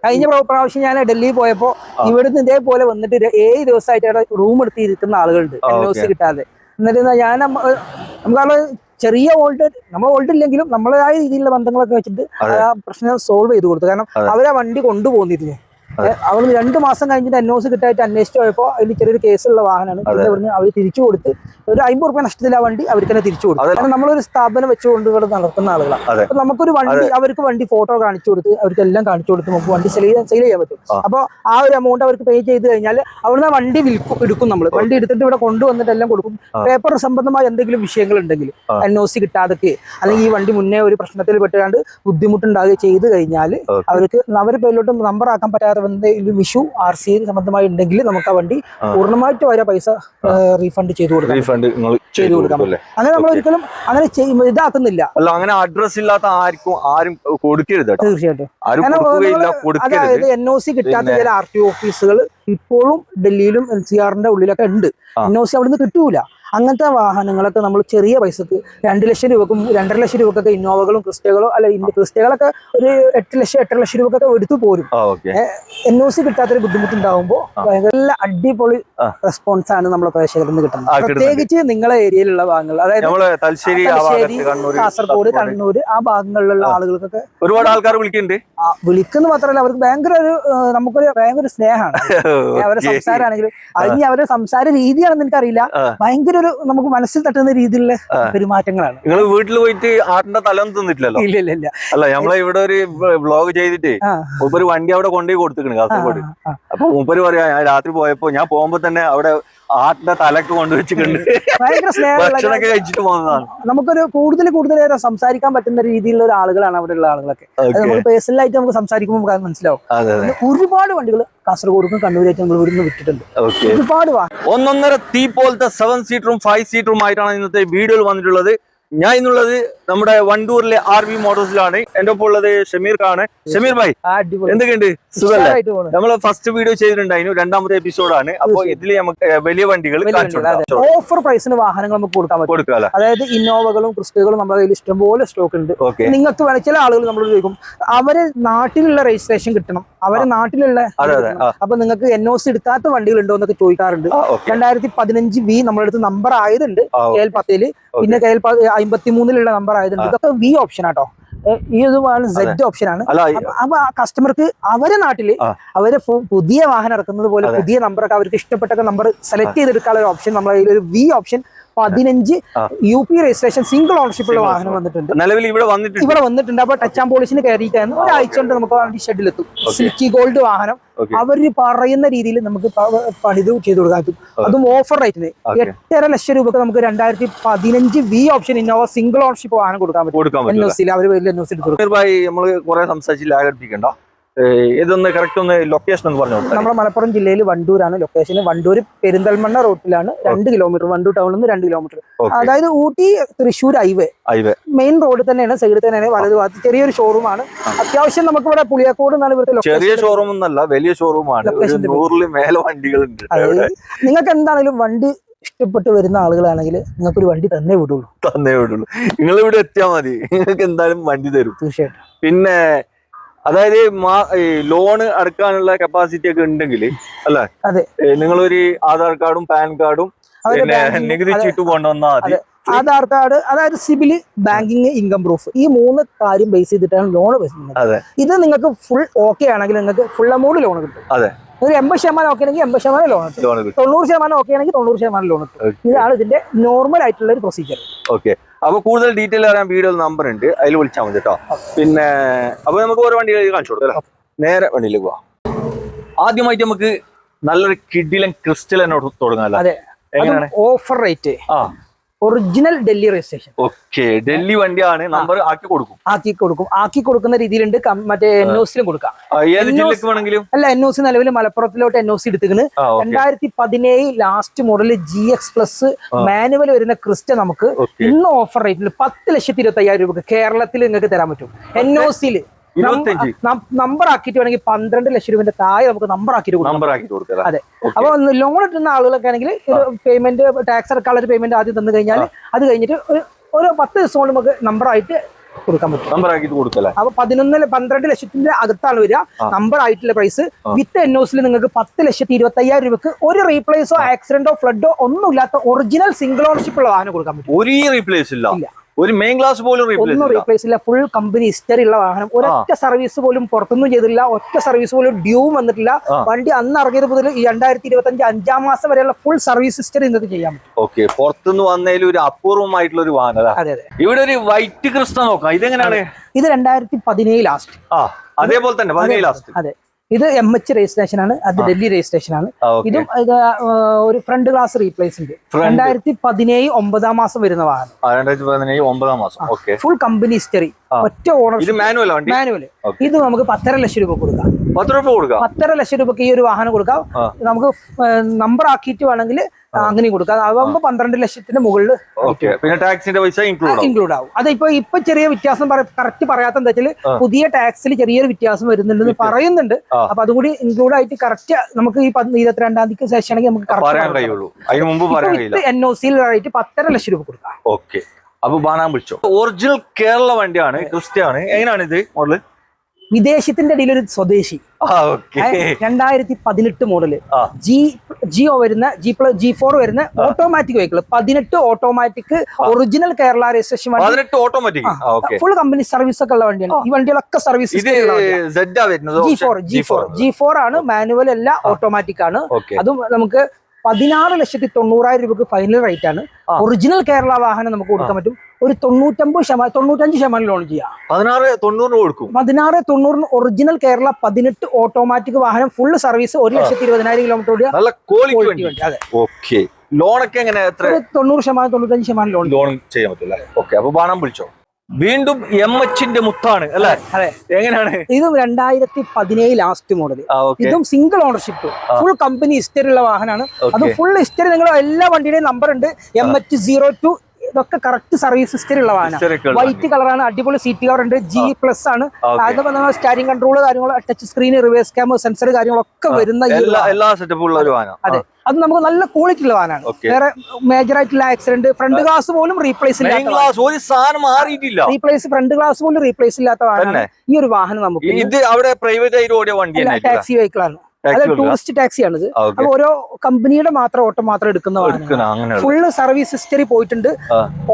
കഴിഞ്ഞ പ്രാവശ്യം ഞാൻ ഡൽഹിയിൽ പോയപ്പോ ഇവിടുന്ന് ഇതേപോലെ വന്നിട്ട് 7 ദിവസമായിട്ട് അവിടെ റൂം എടുത്തിരിക്കുന്ന ആളുകളുണ്ട് NOC കിട്ടാതെ. എന്നിട്ട് ഞാൻ നമുക്ക് ചെറിയ നമ്മൾ ഓൾഡ് ഇല്ലെങ്കിലും നമ്മളായ രീതിയിലുള്ള ബന്ധങ്ങളൊക്കെ വെച്ചിട്ട് ആ പ്രശ്നം സോൾവ് ചെയ്ത് കൊടുത്തു. കാരണം അവരാ വണ്ടി കൊണ്ടുപോന്നിരുന്നു. അവിടെ 2 മാസം കഴിഞ്ഞിട്ട് NOC കിട്ടായിട്ട് അന്വേഷിച്ച് പോയപ്പോൾ അതിൽ ചെറിയൊരു കേസുള്ള വാഹനമാണ്. പിന്നെ ഇവിടുന്ന് അവർ തിരിച്ചു കൊടുത്ത് ഒരു 50 രൂപ നഷ്ടത്തിൽ ആ വണ്ടി അവർക്ക് തന്നെ തിരിച്ചു കൊടുത്തു. കാരണം നമ്മളൊരു സ്ഥാപനം വെച്ചുകൊണ്ട് ഇവിടെ നടത്തുന്ന ആളുകളാണ്. അപ്പൊ നമുക്കൊരു വണ്ടി അവർക്ക് വണ്ടി ഫോട്ടോ കാണിച്ചു കൊടുത്ത് അവർക്കെല്ലാം കാണിച്ചു കൊടുത്ത് നമുക്ക് വണ്ടി സെയിൽ ചെയ്യാൻ പറ്റും. അപ്പോൾ ആ ഒരു എമൗണ്ട് അവർക്ക് പേ ചെയ്ത് കഴിഞ്ഞാൽ അവിടുന്ന് വണ്ടി എടുക്കും. നമ്മൾ വണ്ടി എടുത്തിട്ട് ഇവിടെ കൊണ്ടുവന്നിട്ട് എല്ലാം കൊടുക്കും. പേപ്പർ സംബന്ധമായ എന്തെങ്കിലും വിഷയങ്ങൾ ഉണ്ടെങ്കിൽ NOC കിട്ടാതൊക്കെ അല്ലെങ്കിൽ ഈ വണ്ടി മുന്നേ ഒരു പ്രശ്നത്തിൽ പെട്ടുകൊണ്ട് ബുദ്ധിമുട്ടുണ്ടാകുക ചെയ്ത് കഴിഞ്ഞാൽ അവർക്ക് അവരുടെ പേരിലോട്ട് നമ്പർ ആക്കാൻ പറ്റാതെ വിഷു RC സംബന്ധമായി ഉണ്ടെങ്കിൽ നമുക്ക് ആ വണ്ടി പൂർണ്ണമായിട്ട് വരെ പൈസ റീഫണ്ട് ചെയ്ത് കൊടുക്കാം. അങ്ങനെ നമ്മൾ ഒരിക്കലും അങ്ങനെ ഇതാക്കുന്നില്ല. അങ്ങനെ അഡ്രസ് ഇല്ലാത്ത ആരും കൊടുക്കരുത്. തീർച്ചയായിട്ടും. അതായത് NOC കിട്ടാത്ത ചില RTO ഓഫീസുകൾ ഇപ്പോഴും ഡൽഹിയിലും NCRന്റെ ഉള്ളിലൊക്കെ ഉണ്ട്. NOC അവിടുന്ന് കിട്ടൂല. അങ്ങനത്തെ വാഹനങ്ങളൊക്കെ നമ്മൾ ചെറിയ പൈസക്ക് 2 ലക്ഷം രൂപക്കും 2.5 ലക്ഷം രൂപക്കൊക്കെ ഇന്നോവകളും ക്രിസ്റ്റകളോ അല്ല ക്രിസ്റ്റകളൊക്കെ ഒരു 8 ലക്ഷം 8.5 ലക്ഷം രൂപക്കൊക്കെ എടുത്തു പോരും. NOC കിട്ടാത്തൊരു ബുദ്ധിമുട്ടുണ്ടാകുമ്പോൾ നല്ല അടിപൊളി റെസ്പോൺസ് ആണ് നമ്മളെ പ്രേക്ഷകരിൽ നിന്ന് കിട്ടുന്നത്. പ്രത്യേകിച്ച് നിങ്ങളെ ഏരിയയിലുള്ള ഭാഗങ്ങൾ, അതായത് തലശ്ശേരി, കാസർഗോഡ്, കണ്ണൂർ ആ ഭാഗങ്ങളിലുള്ള ആളുകൾക്കൊക്കെ ഒരുപാട് ആൾക്കാർ വിളിക്കുന്ന മാത്രമല്ല അവർക്ക് ഭയങ്കര നമുക്കൊരു ഭയങ്കര സ്നേഹമാണ്. അവരുടെ സംസാരമാണെങ്കിലും അതിന് അവരുടെ സംസാര രീതിയാണെന്ന് എനിക്കറിയില്ല, ഭയങ്കര നമുക്ക് മനസ്സിൽ തട്ടുന്ന രീതിയിലുള്ള പെരുമാറ്റങ്ങളാണ്. നിങ്ങൾ വീട്ടിൽ പോയിട്ട് ആട്ടിന്റെ തലം തിന്നിട്ടില്ലല്ലോ? ഇല്ല. അല്ല, നമ്മളെ ഇവിടെ ഒരു വ്ലോഗ് ചെയ്തിട്ട് മൂപ്പര് വണ്ടി അവിടെ കൊണ്ടുപോയി കൊടുത്തിട്ടുണ്ട് കാസർഗോഡ്. അപ്പൊ മൂപ്പര് പറയാ, ഞാൻ രാത്രി പോയപ്പോ ഞാൻ പോകുമ്പോ തന്നെ അവിടെ ആട്ടിന്റെ തലക്ക് കൊണ്ടുവച്ചിട്ടുണ്ട്. ഭയങ്കര ഭക്ഷണമൊക്കെ കഴിച്ചിട്ട് പോകുന്നതാണ്. നമുക്കൊരു കൂടുതൽ സംസാരിക്കാൻ പറ്റുന്ന രീതിയിലുള്ള ആളുകളാണ് അവിടെ ഉള്ള ആളുകളൊക്കെ. നമുക്ക് പേഴ്സണലായിട്ട് നമുക്ക് സംസാരിക്കുമ്പോൾ നമുക്ക് മനസ്സിലാവും. ഒരുപാട് വണ്ടികൾ കാസർഗോഡും കണ്ണൂരായിട്ട് നമ്മൾ ഇവിടുന്ന് വിട്ടിട്ടുണ്ട്. ഒരുപാട് 1.5 തീ പോലത്തെ 7 സീറ്ററും 5 സീറ്ററും ആയിട്ടാണ് ഇന്നത്തെ വീഡിയോയിൽ വന്നിട്ടുള്ളത്. ഞാൻ ഇന്നുള്ളത് നമ്മുടെ വണ്ടൂരിലെ RV മോട്ടോഴ്സിലാണ്. എന്റെ ഒപ്പം ഉള്ളത് ഷമീർ ഖാണ്. ഷമീർ ഭായ്, എന്തൊക്കെയുണ്ട്? സുഖല്ലേ? നമ്മള് ഫസ്റ്റ് വീഡിയോ ചെയ്തിട്ടുണ്ടായിരുന്നു, 2ാമത്തെ എപ്പിസോഡാണ്. അപ്പൊ ഇതില് നമുക്ക് വലിയ വണ്ടികൾ ഓഫർ പ്രൈസിന് വാഹനങ്ങൾ നമുക്ക് കൊടുക്കാം. അതായത് ഇന്നോവകളും ക്രിസ്റ്റകളും നമ്മുടെ കയ്യിൽ ഇഷ്ടംപോലെ സ്റ്റോക്ക് ഉണ്ട്. നിങ്ങൾക്ക് വേണം, ചില ആളുകൾ നമ്മളോട് ചോദിക്കും അവരെ നാട്ടിലുള്ള രജിസ്ട്രേഷൻ കിട്ടണം, അവരെ നാട്ടിലുള്ള, അപ്പൊ നിങ്ങൾക്ക് NOC എടുക്കാത്ത വണ്ടികൾ ഉണ്ടോ എന്നൊക്കെ ചോദിക്കാറുണ്ട്. 2015 നമ്മുടെ അടുത്ത് നമ്പർ ആയതുണ്ട് KL 10, പിന്നെ KL 53 നമ്പർ ആയതുണ്ട്. ഇതൊക്കെ V ഓപ്ഷൻ ആട്ടോ. ഈ Z ഓപ്ഷൻ ആണ്. അപ്പൊ കസ്റ്റമർക്ക് അവരെ നാട്ടില് അവരെ പുതിയ വാഹനം ഇറക്കുന്നത് പോലെ പുതിയ നമ്പറൊക്കെ അവർക്ക് ഇഷ്ടപ്പെട്ട നമ്പർ സെലക്ട് ചെയ്തെടുക്കാനുള്ള ഒരു ഓപ്ഷൻ നമ്മളെ കയ്യിൽ ഒരു V option 15 UP registration single ownership ഉള്ള വാഹനം വന്നിട്ടുണ്ട്. നിലവിൽ ഇവിടെ വന്നിട്ടുണ്ട്. അപ്പൊ ടച്ച് ആൻഡ് പോളിഷിന് കയറിയിട്ടായിരുന്നു ഒരാഴ്ച കൊണ്ട് നമുക്ക് വണ്ടി ഷെഡിലെത്തും. സിൽക്കി ഗോൾഡ് വാഹനം അവര് പറയുന്ന രീതിയിൽ നമുക്ക് പണിത് ചെയ്ത് കൊടുക്കാൻ പറ്റും. അതും ഓഫർ റേറ്റിന് 8.5 ലക്ഷം രൂപക്ക് നമുക്ക് 2015 V option Innova single ownership വാഹനം കൊടുക്കാൻ പറ്റും. NOC നമ്മള് കുറെ സംസാരിച്ചില്ല, ആകർപ്പിക്കണ്ടോ? ഇതൊന്ന് കറക്റ്റ് ഒന്ന് ലൊക്കേഷൻ ഒന്ന് പറഞ്ഞു. നമ്മുടെ മലപ്പുറം ജില്ലയിൽ വണ്ടൂരാണ് ലൊക്കേഷൻ. വണ്ടൂർ പെരിന്തൽമണ്ണ റോഡിലാണ് 2 കിലോമീറ്റർ, വണ്ടൂർ ടൗണിൽ നിന്ന് 2 കിലോമീറ്റർ. അതായത് Ooty Thrissur highway main road തന്നെയാണ്, സൈഡിൽ തന്നെയാണ്, വലതു ഭാഗത്ത് ചെറിയൊരു ഷോറൂമാണ്. അത്യാവശ്യം നമുക്ക് ഇവിടെ പുളിയാക്കോട് എന്നാണ് ഇവിടുത്തെ ചെറിയ ഷോറൂം എന്നല്ല, വലിയ ഷോറൂമാണ്. 100 മേലെ വണ്ടികളുണ്ട്. നിങ്ങൾക്ക് എന്താണെങ്കിലും വണ്ടി ഇഷ്ടപ്പെട്ട് വരുന്ന ആളുകളാണെങ്കിൽ നിങ്ങൾക്കൊരു വണ്ടി തന്നേ വിടുള്ളൂ. നിങ്ങൾ ഇവിടെ എത്തിയാൽ മതി, നിങ്ങൾക്ക് എന്തായാലും വണ്ടി തരും. തീർച്ചയായിട്ടും. പിന്നെ അതായത് ലോണ് അടക്കാനുള്ള കപ്പാസിറ്റി ഒക്കെ ഉണ്ടെങ്കിൽ അല്ലെ, നിങ്ങളൊരു ആധാർ കാർഡും പാൻ കാർഡും പിന്നെ നികുതി ചീട്ടും കൊണ്ടുവന്നാൽ മതി. ആധാർ കാർഡ്, അതായത് സിബില്, ബാങ്കിങ്, ഇൻകം പ്രൂഫ്, ഈ 3 കാര്യം ബേസ് ചെയ്തിട്ടാണ് ലോൺ ബേസ്. ഇത് നിങ്ങൾക്ക് ഫുൾ ഓക്കെ ആണെങ്കിൽ നിങ്ങൾക്ക് ഫുൾ എമൗണ്ട് ലോൺ കിട്ടും. ഒരു 80% ഓക്കെ ആണെങ്കിൽ 80% ലോൺ കിട്ടും. 90% ഓക്കെ ആണെങ്കിൽ 90% ലോൺ കിട്ടും. ഇതാണ് ഇതിന്റെ നോർമൽ ആയിട്ടുള്ള ഒരു പ്രൊസീജിയർ. ഓക്കെ, അപ്പൊ കൂടുതൽ ഡീറ്റെയിൽ അറിയാൻ വീഡിയോ നമ്പർ ഉണ്ട്, അതിൽ വിളിച്ചാൽ മതി കേട്ടോ. പിന്നെ അപ്പൊ നമുക്ക് ഓരോ വണ്ടി കാണിച്ചു കൊടുക്കാം. നേരെ വണ്ടിയിലേക്ക് പോവാം. ആദ്യമായിട്ട് നമുക്ക് നല്ലൊരു കിഡിലൻ ക്രിസ്റ്റൽ എന്നോട് തുടങ്ങാം. എങ്ങനെയാണ് offer rate? Original Delhi registration. Okay, Delhi വണ്ടിയാണ്. നമ്പർ ആക്കി കൊടുക്കുന്ന രീതിയിലുണ്ട്. മറ്റേ NOCയിലും കൊടുക്കാം. ഏത് ജില്ലക്ക് വേണമെങ്കിലും. അല്ല, NOC നിലവിൽ മലപ്പുറത്തിലോട്ട് NOC എടുത്തിരിക്കുന്നത്. 2017 ലാസ്റ്റ് മോഡൽ GX+ മാനുവൽ വരുന്ന ക്രിസ്റ്റ നമുക്ക് ഇന്ന് ഓഫർ റേറ്റിൽ 10,25,000 രൂപക്ക് കേരളത്തിൽ നിങ്ങൾക്ക് തരാൻ പറ്റും. NOCയിൽ നമ്പർ ആക്കിയിട്ട് വേണമെങ്കിൽ 12 ലക്ഷം രൂപന്റെ താഴെ നമുക്ക് നമ്പർ ആക്കിയിട്ട് കൊടുക്കാം. അതെ. അപ്പൊ ലോൺ കിട്ടുന്ന ആളുകളൊക്കെ ആണെങ്കിൽ പേയ്മെന്റ്, ടാക്സ് അടക്കാനുള്ള ഒരു പേയ്മെന്റ് ആദ്യം തന്നു കഴിഞ്ഞാൽ അത് കഴിഞ്ഞിട്ട് ഒരു 10 ദിവസം കൊണ്ട് നമുക്ക് നമ്പറായിട്ട് കൊടുക്കാൻ പറ്റും. നമ്പർ ആക്കിയിട്ട് കൊടുക്കല്ലേ? അപ്പൊ 12 ലക്ഷത്തിന്റെ അകത്താണ് വരിക നമ്പർ ആയിട്ടുള്ള പ്രൈസ്. വിത്ത് എൻഒസിൽ നിങ്ങൾക്ക് 10,25,000 രൂപക്ക് ഒരു റീപ്ലേസോ ആക്സിഡന്റോ ഫ്ലഡോ ഒന്നും ഇല്ലാത്ത ഒറിജിനൽ സിംഗിൾ ഓണർഷിപ്പ് ഉള്ള വാഹനം കൊടുക്കാൻ പറ്റും. ഒരു റീപ്ലേസ് ഇല്ല, ഒരു മെയിൻ ക്ലാസ് പോലും ഒന്നും റീപ്ലേസ് ഇല്ല. ഫുൾ കമ്പനി ഹിസ്റ്ററി ഉള്ള വാഹനം. ഒരൊറ്റ സർവീസ് പോലും പുറത്തൊന്നും ചെയ്തില്ല, ഒറ്റ സർവീസ് പോലും ഡ്യൂ വന്നിട്ടില്ല. വണ്ടി അന്ന് ഇറങ്ങിയത് മുതൽ ഈ 2025 5 മാസം വരെയുള്ള ഫുൾ സർവീസ് ഹിസ്റ്ററി നിങ്ങൾക്ക് ചെയ്യാൻ പറ്റും. ഓക്കെ, പുറത്തുനിന്ന് വന്നതിൽ ഒരു അപൂർവമായിട്ടുള്ള ഒരു വാഹനം. അതെ അതെ. ഇവിടെ ഒരു വൈറ്റ് ക്രിസ്റ്റ നോക്കാം, ഇതെങ്ങനെയാണ്? ഇത് 2017 ലാസ്റ്റ്. അതേപോലെ തന്നെ 17 ലാസ്റ്റ്. അതെ, ഇത് MH രജിസ്ട്രേഷൻ ആണ്, അത് ഡൽഹി രജിസ്ട്രേഷൻ ആണ്. ഇതും ഒരു ഫ്രണ്ട് ഗ്ലാസ് റീപ്ലേസ് ഉണ്ട്. 2017 9 മാസം വരുന്ന വാഹനം. 2017 9 മാസം. ഫുൾ കമ്പനി ഹിസ്റ്ററി, ഒറ്റ ഓണർ. മാനുവൽ. ഇത് നമുക്ക് 10.5 ലക്ഷം രൂപ കൊടുക്കാം. 10.5 ലക്ഷം രൂപക്ക് ഈ ഒരു വാഹനം കൊടുക്കാം. നമുക്ക് നമ്പർ ആക്കിയിട്ട് വേണമെങ്കിൽ അങ്ങനെയും കൊടുക്കാം. അതാകുമ്പോ 12 ലക്ഷത്തിന്റെ മുകളിൽ പിന്നെ ടാക്സിന്റെ പൈസ ഇൻക്ലൂഡ് ആവും. അത് ഇപ്പൊ ചെറിയ വ്യത്യാസം കറക്റ്റ് പറയാത്ത എന്താ വെച്ചാൽ പുതിയ ടാക്സിൽ ചെറിയൊരു വ്യത്യാസം വരുന്നുണ്ടെന്ന് പറയുന്നുണ്ട്. അപ്പൊ അതുകൂടി ഇൻക്ലൂഡ് ആയിട്ട് കറക്റ്റ് നമുക്ക് ഈ 22-ാം തീയതിക്ക് ശേഷം ആണെങ്കിൽ നമുക്ക് NOC ആയിട്ട് 10.5 ലക്ഷം രൂപ കൊടുക്കാം. ഓക്കെ, അപ്പൊ ബാനാൻ വിളിച്ചോ. ഒറിജിനൽ കേരള വണ്ടിയാണ്, ക്രിസ്റ്റയാണ്. എങ്ങനെയാണ് ഇത് മോഡല്? വിദേശത്തിന്റെ ഇടയിൽ ഒരു സ്വദേശി. 2018 മോഡല് ജിയോ വരുന്ന G4 വരുന്ന automatic vehicle. 18 automatic original Kerala registration വണ്ടി. ഫുൾ കമ്പനി സർവീസ് ഒക്കെ ഉള്ള വണ്ടിയാണ്. ഈ വണ്ടികളൊക്കെ സർവീസ് G4 ആണ്. മാനുവൽ അല്ല, ഓട്ടോമാറ്റിക് ആണ്. അതും നമുക്ക് 16,90,000 രൂപക്ക് ഫൈനൽ റേറ്റ് ആണ്. ഒറിജിനൽ കേരള വാഹനം നമുക്ക് കൊടുക്കാൻ പറ്റും. ഒരു 95% ലോൺ ചെയ്യാം. 16,90 കൊടുക്കും. 16,90 ഒറിജിനൽ കേരള 18 ഓട്ടോമാറ്റിക് വാഹനം, ഫുൾ സർവീസ്, 1,20,000 കിലോമീറ്റർ ഓടിയ നല്ല ക്വാളിറ്റി വണ്ടി. അതെ. ഓക്കെ, ലോണൊക്കെ എങ്ങനെ? 90% 95% ലോൺ ചെയ്യാൻ പറ്റില്ല. ഓക്കെ, അപ്പൊ ബാണം വിളിച്ചോ. വീണ്ടും MHന്റെ മുത്താണ് അല്ലെ? അതെ. എങ്ങനെയാണ്? ഇതും 2017 ലാസ്റ്റ് മോഡൽ. ഇതും single ownership, full company history ഉള്ള വാഹനമാണ്. അത് ഫുൾ ഹിസ്റ്ററി, നിങ്ങൾ എല്ലാ വണ്ടിയുടെയും നമ്പർ ഉണ്ട്. MH02 ഇതൊക്കെ കറക്റ്റ് സർവീസ് ഹിസ്റ്ററി ഉള്ള വാഹനം. വൈറ്റ് കളറാണ്, അടിപൊളി സീറ്റ് കവർ ഉണ്ട്. G+ ആണ്. സ്റ്റാരിംഗ് കൺട്രോൾ കാര്യങ്ങൾ, touch screen, reverse camera, sensor കാര്യങ്ങളൊക്കെ വരുന്ന എല്ലാ സെറ്റപ്പും ഉള്ള ഒരു വാഹനം. അതെ, അത് നമുക്ക് നല്ല ക്വാളിറ്റി ഉള്ള വാഹനമാണ്. വേറെ മേജർ ആയിട്ടുള്ള ആക്സിഡന്റ്, ഫ്രണ്ട് ഗ്ലാസ് പോലും റീപ്ലേസ് ഇല്ലാത്ത, റീപ്ലേസ് ഫ്രണ്ട് ഗ്ലാസ് പോലും റീപ്ലേസ് ഇല്ലാത്ത വാഹനമാണ് ഈ ഒരു വാഹനം. നമുക്ക് ഇത് അവിടെ പ്രൈവറ്റ് ആയിട്ട് ഓടിയ വണ്ടിയാണ്, ടാക്സി വെഹിക്കിൾ ആണ്. അത് ടൂറിസ്റ്റ് ടാക്സിയാണ്. ഇത് അപ്പൊ ഓരോ കമ്പനിയുടെ ഓട്ടം മാത്രം എടുക്കുന്ന വാഹനം. ഫുള്ള് സർവീസ് ഹിസ്റ്ററി പോയിട്ടുണ്ട്,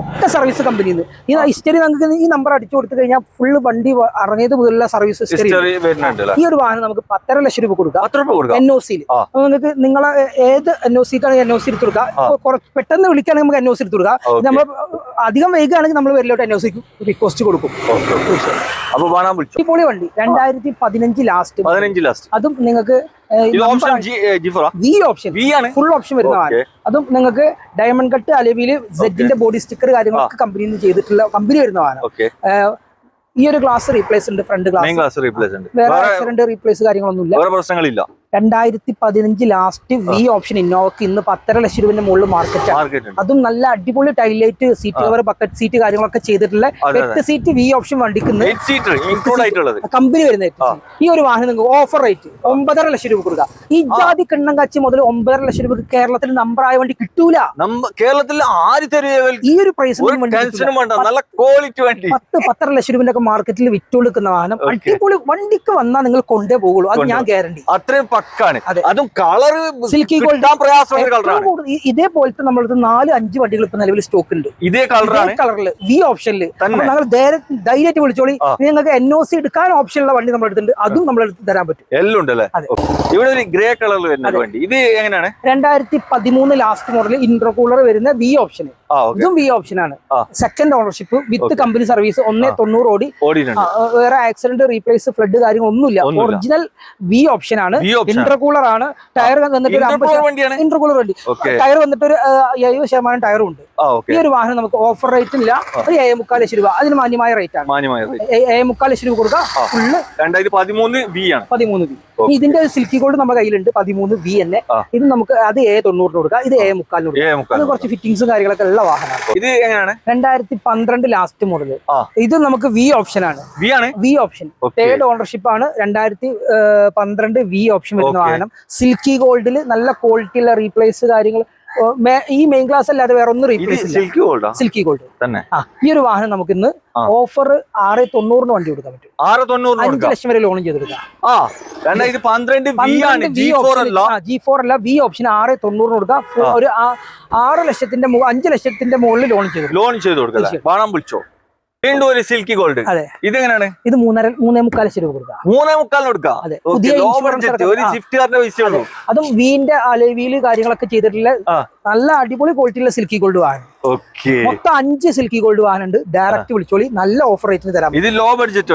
ഒക്കെ സർവീസ് കമ്പനിയിൽ നിന്ന്. ഈ ഹിസ്റ്ററി നമുക്ക് ഈ നമ്പർ അടിച്ചു കൊടുത്തു കഴിഞ്ഞാൽ ഫുള്ള് വണ്ടി ഇറങ്ങിയത് മുതലുള്ള സർവീസ് ഹിസ്റ്ററി. ഈ ഒരു വാഹനം നമുക്ക് 10.5 ലക്ഷം രൂപ കൊടുക്കാം NOCയിൽ. നിങ്ങൾക്ക് നിങ്ങളെ ഏത് NOCക്കാണ് NOC എടുത്ത് കൊടുക്കുക. പെട്ടെന്ന് വിളിക്കുകയാണെങ്കിൽ നമുക്ക് NOC എടുത്ത് കൊടുക്കാം. നമ്മൾ അധികം വൈകുകയാണെങ്കിൽ നമ്മൾ വരിലോട്ട് NOC റിക്വസ്റ്റ് കൊടുക്കും. പൊളി വണ്ടി 2015 ലാസ്റ്റ്. അതും നിങ്ങൾക്ക് ഫുൾ ഓപ്ഷൻ വരുന്നതാണ്. അതും നിങ്ങൾക്ക് ഡയമണ്ട് കട്ട് അലവില് സെഡിന്റെ ബോഡി സ്റ്റിക്കർ കാര്യങ്ങളൊക്കെ കമ്പനിയിൽ നിന്ന് ചെയ്തിട്ടുള്ള കമ്പനി വരുന്നതാണ്. ഈ ഒരു ഗ്ലാസ് റീപ്ലേസ് ഉണ്ട്, ഫ്രണ്ട് ഗ്ലാസ് വേറെ ആക്സിഡന്റ് റീപ്ലേസ് കാര്യങ്ങളൊന്നുമില്ല. 2015 ലാസ്റ്റ് ഓപ്ഷൻ ഇന്നോവക്ക് ഇന്ന് 10.5 ലക്ഷം രൂപന്റെ മുകളിൽ മാർക്കറ്റ്. അതും നല്ല അടിപൊളി taillight, seat cover, bucket seat കാര്യങ്ങളൊക്കെ ചെയ്തിട്ടുള്ള 8 സീറ്റ് ഓപ്ഷൻ വണ്ടിക്ക് കമ്പനി വരുന്ന. ഈ ഒരു വാഹനം നിങ്ങൾക്ക് ഓഫർ റേറ്റ് 9.5 ലക്ഷം രൂപ കൊടുക്കാം. ഈ ജാതി കിണ്ണം കാച്ചി മുതൽ 9.5 ലക്ഷം രൂപ കേരളത്തിൽ നമ്പർ ആയ വണ്ടി കിട്ടൂല. കേരളത്തിൽ ഈ ഒരു പ്രൈസ് 10.5 ലക്ഷം രൂപന്റെ ഒക്കെ മാർക്കറ്റിൽ വിറ്റുകൊടുക്കുന്ന വാഹനം. അടിപൊളി വണ്ടിക്ക് വന്നാൽ നിങ്ങൾ കൊണ്ടേ പോകുള്ളൂ, അത് ഞാൻ ഗ്യാരണ്ടി. അത്രയും അതും കളർ സിൽക്കി ഇതേപോലത്തെ നമ്മളത് 4-5 വണ്ടികൾ ഇപ്പൊ നിലവിൽ സ്റ്റോക്ക് ഉണ്ട്. ഇതേ കളറിൽ ഓപ്ഷനിൽ ഞങ്ങൾ ധൈര്യമായിട്ട് വിളിച്ചോളി. നിങ്ങൾക്ക് NOC എടുക്കാൻ ഓപ്ഷനുള്ള വണ്ടി നമ്മൾ എടുത്തിട്ടുണ്ട്, അതും നമ്മൾ എടുത്ത് തരാൻ പറ്റും. എല്ലാം ഉണ്ടല്ലേ? ഇവിടെ ഒരു ഗ്രേ കളറിൽ വരുന്ന വണ്ടി. ഇത് എങ്ങനെയാണ്? 2013 ലാസ്റ്റ് മോഡൽ ഇന്റർകൂളർ വരുന്ന ഓപ്ഷൻ. ഇതും ഓപ്ഷൻ ആണ്. സെക്കൻഡ് ഓണർഷിപ്പ് വിത്ത് കമ്പനി സർവീസ്. 1.90 ഓടി. വേറെ ആക്സിഡന്റ്, റീപ്ലേസ്, ഫ്ലഡ് കാര്യങ്ങളൊന്നുമില്ല. ഒറിജിനൽ ഓപ്ഷൻ ആണ്. ഇന്റർകൂളർ ആണ്. ടയർ വന്നിട്ട് ഇന്റർകൂളർ വണ്ടി. ടയർ വന്നിട്ട് ഒരു 70% ടയറും ഉണ്ട്. ഈ ഒരു വാഹനം നമുക്ക് ഓഫർ റേറ്റ് ഇല്ല, 7.25 ലക്ഷം രൂപ. അതിന് മാന്യമായ റേറ്റ് ആണ്. 7.25 ലക്ഷം രൂപ കൊടുക്കാം. ഫുള്ള് 2013 ഇതിന്റെ സിൽക്കി ഗോൾഡ് നമ്മുടെ കയ്യിലുണ്ട്. 13V തന്നെ. ഇത് നമുക്ക് അത് 7.90 കൊടുക്കാം. ഇത് 7.25 അത് കുറച്ച് ഫിറ്റിംഗ്സും കാര്യങ്ങളൊക്കെ ഉള്ള വാഹനമാണ്. ഇത് എങ്ങനെയാണ്? 2012 ലാസ്റ്റ് മോഡൽ. ഇത് നമുക്ക് ഓപ്ഷൻ ആണ്. ഓപ്ഷൻ തേർഡ് ഓണർഷിപ്പ് ആണ്. 2012 ഓപ്ഷൻ വരുന്ന വാഹനം. സിൽക്കി ഗോൾഡിൽ നല്ല ക്വാളിറ്റി ഉള്ള റീപ്ലേസ് കാര്യങ്ങൾ ഈ മെയിൻ ക്ലാസ് അല്ലാതെ വേറെ ഒന്നും റീപ്ലേസ് ഇല്ല. സിൽക്കി ഗോൾഡ് തന്നെ. ഈ ഒരു വാഹനം നമുക്ക് ഇന്ന് ഓഫർ 690 വണ്ടി കൊടുക്കാൻ പറ്റും. 690 5 ലക്ഷം വരെ ലോണും ചെയ്തെടുക്കാം. G4 അല്ല, വി ഓപ്ഷൻ 690 കൊടുക്കാം. ഒരു 6 ലക്ഷത്തിന്റെ 5 ലക്ഷത്തിന്റെ മുകളിൽ ലോൺ ചെയ്തു കൊടുക്കാം. വീണ്ടും ഒരു സിൽക്കി ഗോൾഡ്. ഇതെങ്ങനെയാണ്? ഇത് 3.25 ലക്ഷം രൂപ കൊടുക്കാം. 3.25 കൊടുക്കാം. അതും വീന്റെ അലവിയില് കാര്യങ്ങളൊക്കെ ചെയ്തിട്ടുള്ള നല്ല അടിപൊളി ക്വാളിറ്റിയുള്ള സിൽക്കി ഗോൾഡ് വാഹനം. മൊത്തം 5 സിൽക്കി ഗോൾഡ് വാഹനം ഉണ്ട്. ഡയറക്റ്റ് വിളിച്ചോളി, നല്ല ഓഫർ റേറ്റിന് തരാം. ഇത് ലോ ബഡ്ജറ്റ്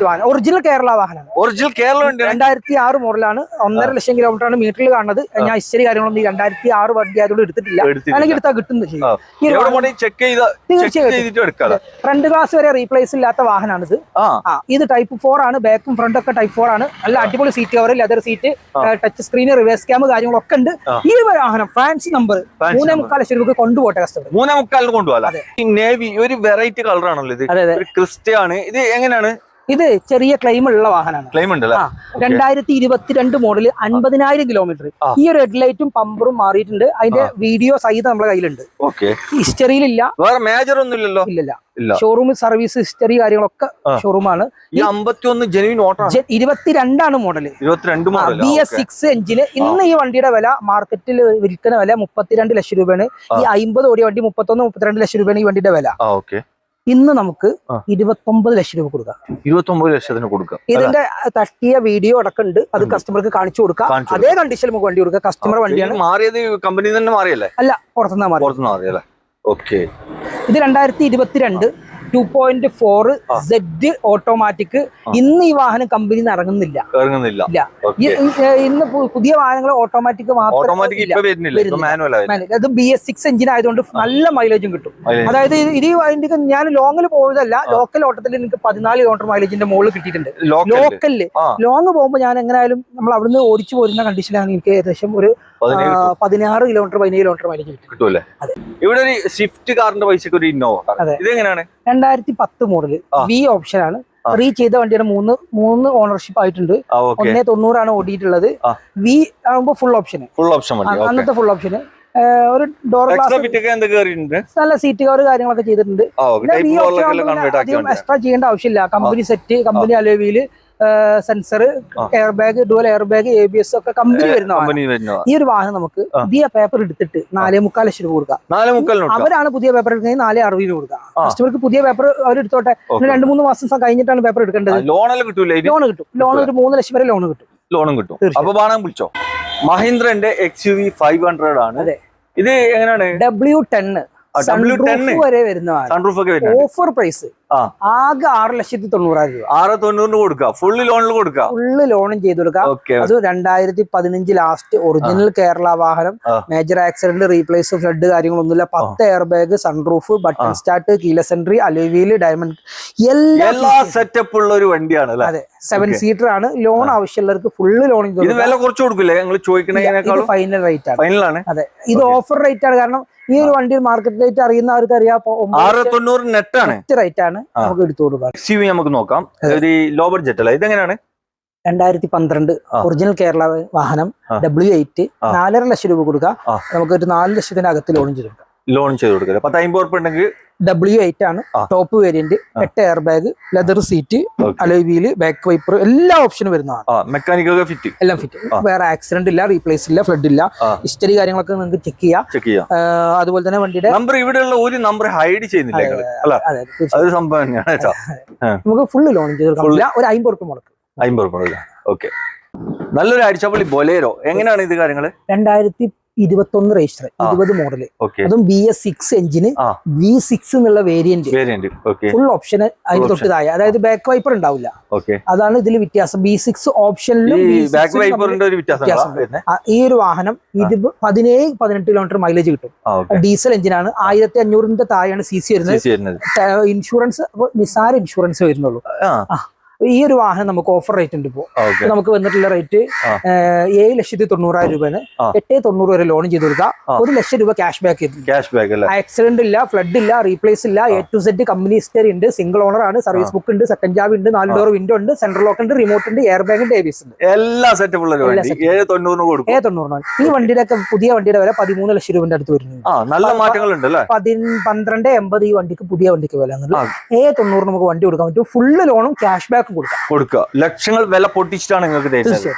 വാഹനം, ഒറിജിനൽ കേരള വാഹനമാണ്. 2006 മോഡലാണ്. 1.5 ലക്ഷം കിലോമീറ്റർ ആണ് മീറ്ററിൽ കാണുന്നത്. ഞാൻ ഹിസ്റ്ററി കാര്യങ്ങളൊന്നും 2006 വണ്ടി ആയതുകൊണ്ട് എടുത്തിട്ടില്ല. അല്ലെങ്കിൽ എടുത്താൽ കിട്ടുന്നത് ഫ്രണ്ട് ഗ്ലാസ് വരെ റീപ്ലേസ് ഇല്ലാത്ത വാഹനമാണിത്. ഇത് ടൈപ്പ് 4 ആണ്. ബാക്കും ഫ്രണ്ടും ഒക്കെ ടൈപ്പ് 4 ആണ്. നല്ല അടിപൊളി seat cover, leather seat, touch screen, reverse cam കാര്യങ്ങളൊക്കെ ഉണ്ട്. ഈ വാഹനം ഫാൻസി നമ്പർ 3.25 ലക്ഷം രൂപ കൊണ്ടുപോട്ടെ കസ്റ്റമർ. 3.25 കൊണ്ടുപോകാം. നേവി ഒരു വെറൈറ്റി കളർ ആണല്ലോ ഇത്. ക്രിസ്റ്റയാണ്. ഇത് എങ്ങനെയാണ്? ഇത് ചെറിയ ക്ലെയിം ഉള്ള വാഹനമാണ്. 2022 മോഡല്, 50,000 കിലോമീറ്റർ. ഈ ഒരു ഹെഡ്ലൈറ്റും പമ്പറും മാറിയിട്ടുണ്ട്. അതിന്റെ വീഡിയോ സഹിതം നമ്മുടെ കയ്യിലുണ്ട്. ഹിസ്റ്ററിയിലില്ല, വേറെ മേജർ ഒന്നും ഇല്ലല്ലോ. ഇല്ല. ഷോറൂം സർവീസ് ഹിസ്റ്ററി കാര്യങ്ങളൊക്കെ ഷോറൂമാണ്. 22 മോഡല്. BS6 എഞ്ചിന്. ഇന്ന് ഈ വണ്ടിയുടെ വില മാർക്കറ്റിൽ വിൽക്കുന്ന വില 32 ലക്ഷം രൂപയാണ്. ഈ 50 ഓടിയ വണ്ടി 31-32 ലക്ഷം രൂപയാണ് ഈ വണ്ടിയുടെ വില. ഇന്ന് നമുക്ക് 29 ലക്ഷം രൂപ കൊടുക്കാം. 29 ലക്ഷത്തിന് കൊടുക്കാം. ഇതിന്റെ തട്ടിയ വീഡിയോ അടക്കമുണ്ട്. അത് കസ്റ്റമർക്ക് കാണിച്ചു കൊടുക്കാം. അതേ കണ്ടീഷനിൽ നമുക്ക് വണ്ടി കൊടുക്കാം. കസ്റ്റമർ വണ്ടിയാണ്. മാറിയത് കമ്പനി തന്നെ മാറിയല്ലേ? അല്ല, പുറത്തുനിന്ന് മാറിയല്ലേ? ഇത് 2022 2.4 Z ഓട്ടോമാറ്റിക്. ഇന്ന് ഈ വാഹനം കമ്പനിയിൽ നിന്ന് ഇറങ്ങുന്നില്ല. ഇന്ന് പുതിയ വാഹനങ്ങൾ ഓട്ടോമാറ്റിക് മാത്രം. അത് BS6 എഞ്ചിൻ ആയതുകൊണ്ട് നല്ല മൈലേജും കിട്ടും. അതായത് ഇത് വണ്ടിക്ക് ഞാൻ ലോങ്ങിൽ പോയതല്ല, ലോക്കൽ ഓട്ടത്തിൽ എനിക്ക് 14 കിലോമീറ്റർ മൈലേജിന്റെ മുകളിൽ കിട്ടിയിട്ടുണ്ട്. ലോക്കലില് ലോങ് പോകുമ്പോൾ ഞാൻ എങ്ങനെയായാലും നമ്മൾ അവിടുന്ന് ഓടിച്ചു പോരുന്ന കണ്ടീഷനിലാണ് എനിക്ക് ഏകദേശം ഒരു 16 കിലോമീറ്റർ 17 കിലോമീറ്റർ മൈലേജ് കിട്ടൂല്ലേ? ഇവിടെ ഒരു സ്വിഫ്റ്റ് കാറിന്റെ പൈസക്ക് ഒരു ഇന്നോവ. ഇതെങ്ങനെയാണ്? 2010 മോഡല്, വി ഓപ്ഷൻ ആണ്. റീച്ച് ചെയ്ത വണ്ടിയുടെ 3 ഓണർഷിപ്പ് ആയിട്ടുണ്ട്. 190 ആണ് ഓടിയിട്ടുള്ളത്. വി ആകുമ്പോ ഫുൾ ഓപ്ഷൻ, അന്നത്തെ ഫുൾ ഓപ്ഷന്. ഒരു ഡോർ ഗ്ലാസ്, നല്ല സീറ്റ് കവർ കാര്യങ്ങളൊക്കെ ചെയ്തിട്ടുണ്ട്. എക്സ്ട്രാ ചെയ്യേണ്ട ആവശ്യമില്ല. കമ്പനി സെറ്റ്, കമ്പനി അലോവിയില് sensor, air bag, dual air bag, ABS ഒക്കെ കമ്പനി വരുന്ന. ഈ ഒരു വാഹനം നമുക്ക് പുതിയ പേപ്പർ എടുത്തിട്ട് 4.25 ലക്ഷം രൂപ കൊടുക്കാം. അവരാണ് പുതിയ പേപ്പർ എടുക്കുന്നത്. 4.60 കൊടുക്കാം. കസ്റ്റമർക്ക് പുതിയ പേപ്പർ അവർ എടുത്തോട്ടെ. 2-3 മാസം കഴിഞ്ഞിട്ടാണ് പേപ്പർ എടുക്കേണ്ടത്. ലോൺ കിട്ടും. ലോൺ ഒരു 3 ലക്ഷം വരെ ലോണും കിട്ടും. വിളിച്ചോ. മഹീന്ദ്രന്റെ XUV 500 ആണ്. ഇത് എങ്ങനെയാണ്? W10 വരെ വരുന്ന ഓഫർ പ്രൈസ് ആകെ 6,90,000 രൂപ. 690 കൊടുക്കുക. ഫുള്ള് ലോണും ചെയ്ത് കൊടുക്കാം. അത് 2015 ലാസ്റ്റ് ഒറിജിനൽ കേരള വാഹനം. മേജർ ആക്സിഡന്റ്, റീപ്ലേസ്, ഫ്ലഡ് കാര്യങ്ങളൊന്നുമില്ല. 10 air bag, sunroof, button start, keyless entry, അലോയില്, ഡയമണ്ട്, എല്ലാ സെറ്റപ്പ് ഉള്ള ഒരു വണ്ടിയാണ്. അതെ, 7 സീറ്റർ ആണ്. ലോൺ ആവശ്യമുള്ളവർക്ക് ഫുള്ള് ലോൺ വില കുറച്ച് കൊടുക്കില്ലേ? ഫൈനൽ റേറ്റ് ആണ്. അതെ, ഇത് ഓഫർ റേറ്റ് ആണ്. കാരണം ഈ ഒരു വണ്ടി മാർക്കറ്റ് റേറ്റ് അറിയുന്നവർക്ക് അറിയാം. 690 നെറ്റ് റേറ്റ് ആണ് നമുക്ക് എടുത്തു കൊടുക്കാം. നമുക്ക് നോക്കാം. ലോ ബഡ്ജറ്റ് അല്ല. ഇതെങ്ങനെയാണ്? 2012 ഒറിജിനൽ കേരള വാഹനം, W8, 4.5 ലക്ഷം രൂപ കൊടുക്കാം. നമുക്ക് ഒരു 4 ലക്ഷത്തിനകത്ത് ലോൺ ചെയ്ത് കൊടുക്കാം. 10,50 ഉണ്ടെങ്കിൽ W8 ആണ്. Top variant, 8 air bag, leather seat, alloy wheel, back wiper, എല്ലാ ഓപ്ഷനും വരുന്നതാണ്. മെക്കാനിക്കൽ ഫിറ്റ്, എല്ലാം ഫിറ്റ്. വേറെ ആക്സിഡന്റ് ഇല്ല, റീപ്ലേസ് ഇല്ല, ഫ്ലഡ് ഇല്ല. ഹിസ്റ്ററി കാര്യങ്ങളൊക്കെ നിങ്ങൾക്ക് ചെക്ക് ചെയ്യാം. അതുപോലെ തന്നെ വണ്ടിയുടെ നമ്പർ, ഇവിടെയുള്ള ഒരു നമ്പർ ഹൈഡ് ചെയ്യുന്നില്ല. നമുക്ക് ഫുള്ള് ലോൺ ചെയ്ത് കൊടുക്കാം. ഒരു 50 രൂപ മുടക്കും. 50 രൂപ. ഓക്കെ, നല്ലൊരു അടിച്ചപൊളി ബൊലേറോ. എങ്ങനെയാണ് ഇത് കാര്യങ്ങള്? 2021 രജിസ്റ്റർ, 20 മോഡല്. അതും BS6 എഞ്ചിന്, V6 എന്നുള്ള വേരിയന്റ്. ഫുൾ ഓപ്ഷൻ അതിന് തൊട്ടതായ. അതായത് ബാക്ക് വൈപ്പർ ഉണ്ടാവില്ല. അതാണ് ഇതിൽ വ്യത്യാസം. B6 ഓപ്ഷനിലും ഈ ഒരു വാഹനം 17-18 കിലോമീറ്റർ മൈലേജ് കിട്ടും. ഡീസൽ എഞ്ചിനാണ്. 1500 താഴെയാണ് CC വരുന്നത്. ഇൻഷുറൻസ് നിസാര ഇൻഷുറൻസ് വരുന്നുള്ളൂ. ഈ ഒരു വാഹനം നമുക്ക് ഓഫർ റേറ്റ് ഉണ്ട് ഇപ്പോൾ. ഓക്കെ നമുക്ക് വന്നിട്ടുള്ള റേറ്റ് 7,90,000 രൂപയാണ്. ആ. 8,90 വരെ ലോൺ ചെയ്ത് കൊടുക്കാം. 1,00,000 രൂപ ക്യാഷ് ബാക്ക് ചെയ്തിട്ടുണ്ട്. ക്യാഷ് ബാക്ക് അല്ലേ? ആക്സിഡന്റ് ഇല്ല, ഫ്ലഡ് ഇല്ല, റീപ്ലേസ് ഇല്ല, A to Z company history ഉണ്ട്, സിംഗിൾ ഓണർ ആണ്, സർവീസ് ബുക്ക് ഉണ്ട്, സെക്കൻഡ് ചാവി ഉണ്ട്, 4 ഡോർ വിൻഡോ ഉണ്ട്, സെൻട്രൽ ലോക്ക് ഉണ്ട്, റിമോട്ട് ഉണ്ട്, എയർ ബാഗ് ഉണ്ട്, ABS ഉണ്ട്. എല്ലാ സെറ്റപ്പ് ഉള്ള ഒരു വണ്ടി 790 കൊടുക്കും. 7,90. ഈ വണ്ടിയുടെ ഒക്കെ പുതിയ വണ്ടിയുടെ വില 13,00,000 രൂപന്റെ അടുത്ത് വരുന്നുണ്ട്. നല്ല മാറ്റങ്ങളുണ്ട് അല്ലേ? 12,80 ഈ വണ്ടിക്ക് പുതിയ വണ്ടിക്ക് വില. 7,90 നമുക്ക് വണ്ടി കൊടുക്കാൻ പറ്റും. ഫുള്ള് ലോണും ക്യാഷ് ബാക്കും കൊടുക്കാം. ലക്ഷങ്ങൾ വില പൊട്ടിച്ചിട്ടാണ് നിങ്ങൾക്ക് തരുന്നത്.